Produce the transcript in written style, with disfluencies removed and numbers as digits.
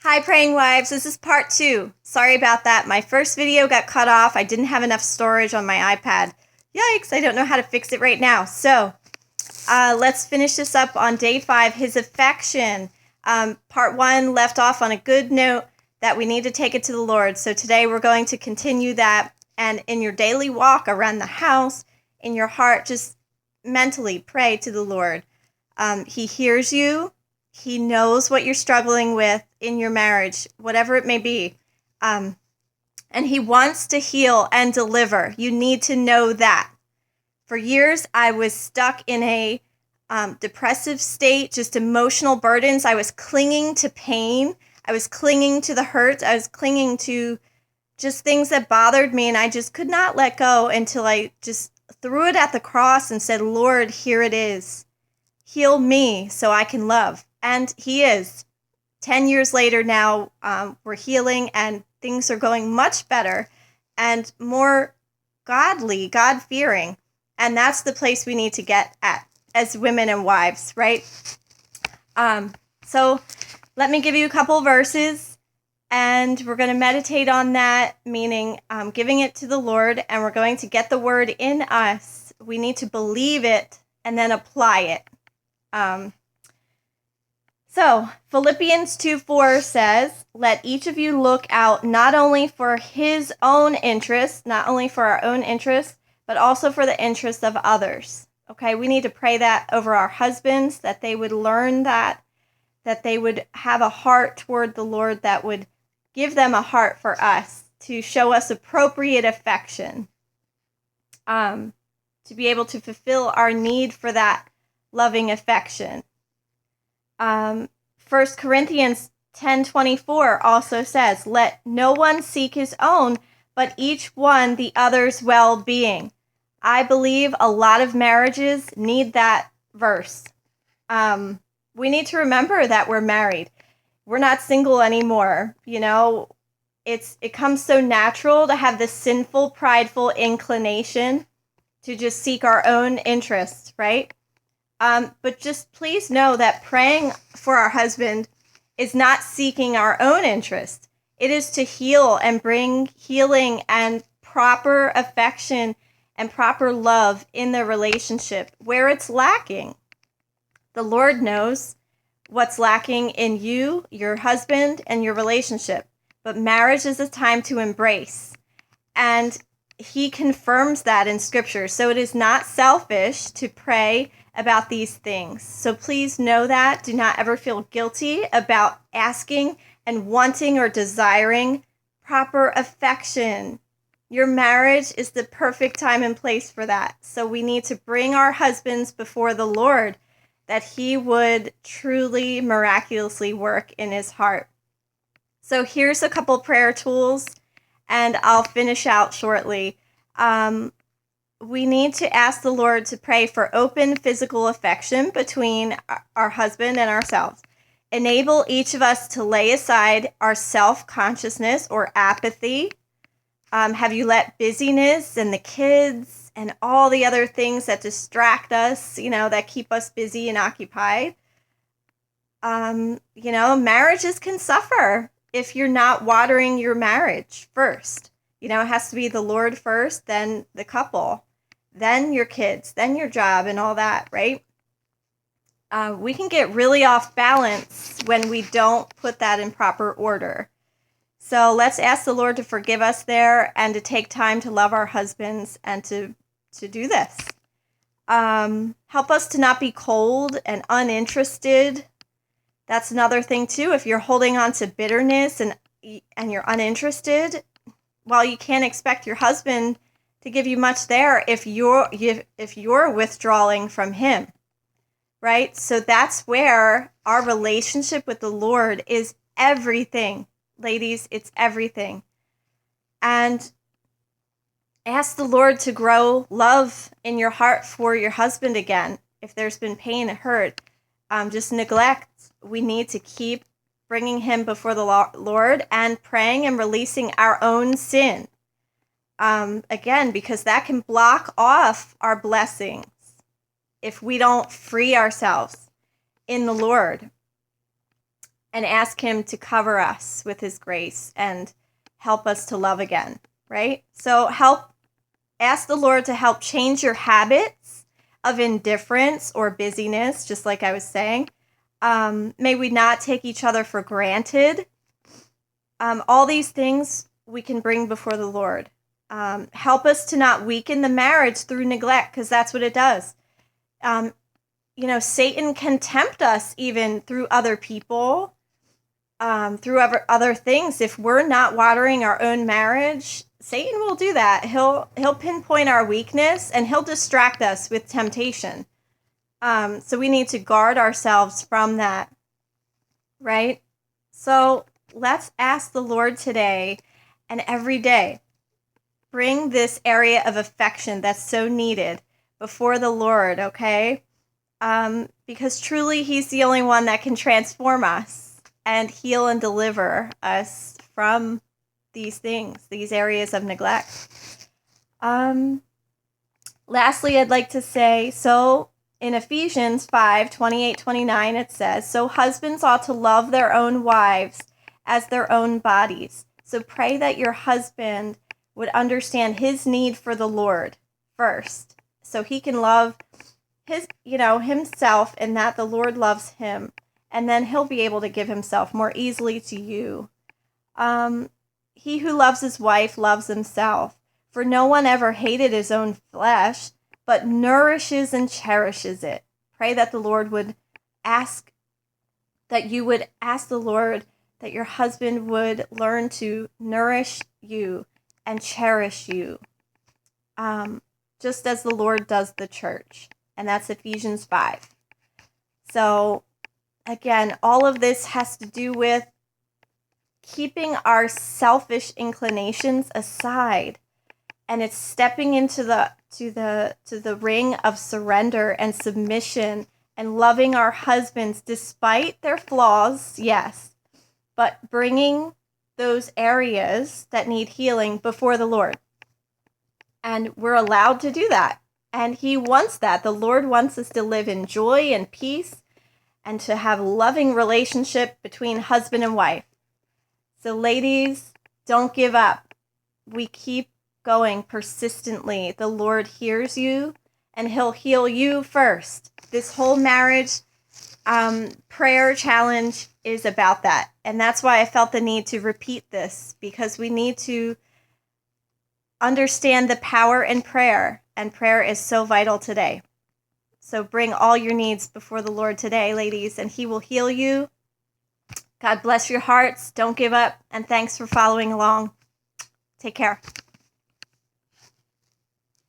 Hi, Praying Wives. This is part 2. Sorry about that. My first video got cut off. I didn't have enough storage on my iPad. Yikes, I don't know how to fix it right now. So, let's finish this up on day 5, his affection. Part 1 left off on a good note that we need to take it to the Lord. So today we're going to continue that. And in your daily walk around the house, in your heart, just mentally pray to the Lord. He hears you. He knows what you're struggling with in your marriage, whatever it may be. And he wants to heal and deliver. You need to know that. For years, I was stuck in a depressive state, just emotional burdens. I was clinging to pain. I was clinging to the hurt. I was clinging to just things that bothered me, and I just could not let go until I just threw it at the cross and said, Lord, here it is. Heal me so I can love. And he is. 10 years later now, we're healing and things are going much better and more godly, God-fearing. And that's the place we need to get at as women and wives, right? So let me give you a couple verses and we're going to meditate on that, meaning giving it to the Lord, and we're going to get the word in us. We need to believe it and then apply it. So Philippians 2:4 says, let each of you look out not only for his own interests, not only for our own interests, but also for the interests of others. Okay, we need to pray that over our husbands, that they would learn that they would have a heart toward the Lord, that would give them a heart for us, to show us appropriate affection, to be able to fulfill our need for that loving affection. 1 Corinthians 10:24 also says, let no one seek his own, but each one the other's well-being. I believe a lot of marriages need that verse. We need to remember that we're married. We're not single anymore. You know, it comes so natural to have this sinful, prideful inclination to just seek our own interests, right? But just please know that praying for our husband is not seeking our own interest. It is to heal and bring healing and proper affection and proper love in the relationship where it's lacking. The Lord knows what's lacking in you, your husband, and your relationship. But marriage is a time to embrace. And he confirms that in Scripture. So it is not selfish to pray about these things. So please know that. Do not ever feel guilty about asking and wanting or desiring proper affection. Your marriage is the perfect time and place for that. So we need to bring our husbands before the Lord, that he would truly miraculously work in his heart. So here's a couple prayer tools, and I'll finish out shortly. We need to ask the Lord to pray for open physical affection between our husband and ourselves. Enable each of us to lay aside our self-consciousness or apathy. Have you let busyness and the kids and all the other things that distract us, that keep us busy and occupied? Marriages can suffer if you're not watering your marriage first. It has to be the Lord first, then the couple, then your kids, then your job and all that, right? We can get really off balance when we don't put that in proper order. So let's ask the Lord to forgive us there and to take time to love our husbands and to do this. Help us to not be cold and uninterested. That's another thing too. If you're holding on to bitterness and you're uninterested, well, you can't expect your husband to give you much there if you're withdrawing from him, right? So that's where our relationship with the Lord is everything. Ladies, it's everything. And ask the Lord to grow love in your heart for your husband again. If there's been pain and hurt, just neglect. We need to keep bringing him before the Lord and praying and releasing our own sin. Again, because that can block off our blessings if we don't free ourselves in the Lord. and ask him to cover us with his grace and help us to love again, right? So ask the Lord to help change your habits of indifference or busyness, just like I was saying. May we not take each other for granted. All these things we can bring before the Lord. Help us to not weaken the marriage through neglect, because that's what it does. Satan can tempt us even through other people, through other things. If we're not watering our own marriage, Satan will do that. He'll pinpoint our weakness and he'll distract us with temptation. So we need to guard ourselves from that, right? So let's ask the Lord today and every day, bring this area of affection that's so needed before the Lord, okay? Because truly he's the only one that can transform us and heal and deliver us from these things, these areas of neglect. Lastly, I'd like to say, so in Ephesians 5:28-29, it says, so husbands ought to love their own wives as their own bodies. So pray that your husband would understand his need for the Lord first, so he can love himself, and that the Lord loves him, and then he'll be able to give himself more easily to you. He who loves his wife loves himself, for no one ever hated his own flesh, but nourishes and cherishes it. Pray that the Lord would you would ask the Lord that your husband would learn to nourish you and cherish you, just as the Lord does the church. And that's Ephesians 5. So, again, all of this has to do with keeping our selfish inclinations aside, and it's stepping into the ring of surrender and submission and loving our husbands despite their flaws, yes, but bringing those areas that need healing before the Lord. And we're allowed to do that. And he wants that. The Lord wants us to live in joy and peace and to have a loving relationship between husband and wife. So ladies, don't give up. We keep going persistently. The Lord hears you and he'll heal you first. This whole marriage prayer challenge is about that. And that's why I felt the need to repeat this, because we need to understand the power in prayer, and prayer is so vital today. So bring all your needs before the Lord today, ladies, and he will heal you. God bless your hearts. Don't give up, and thanks for following along. Take care.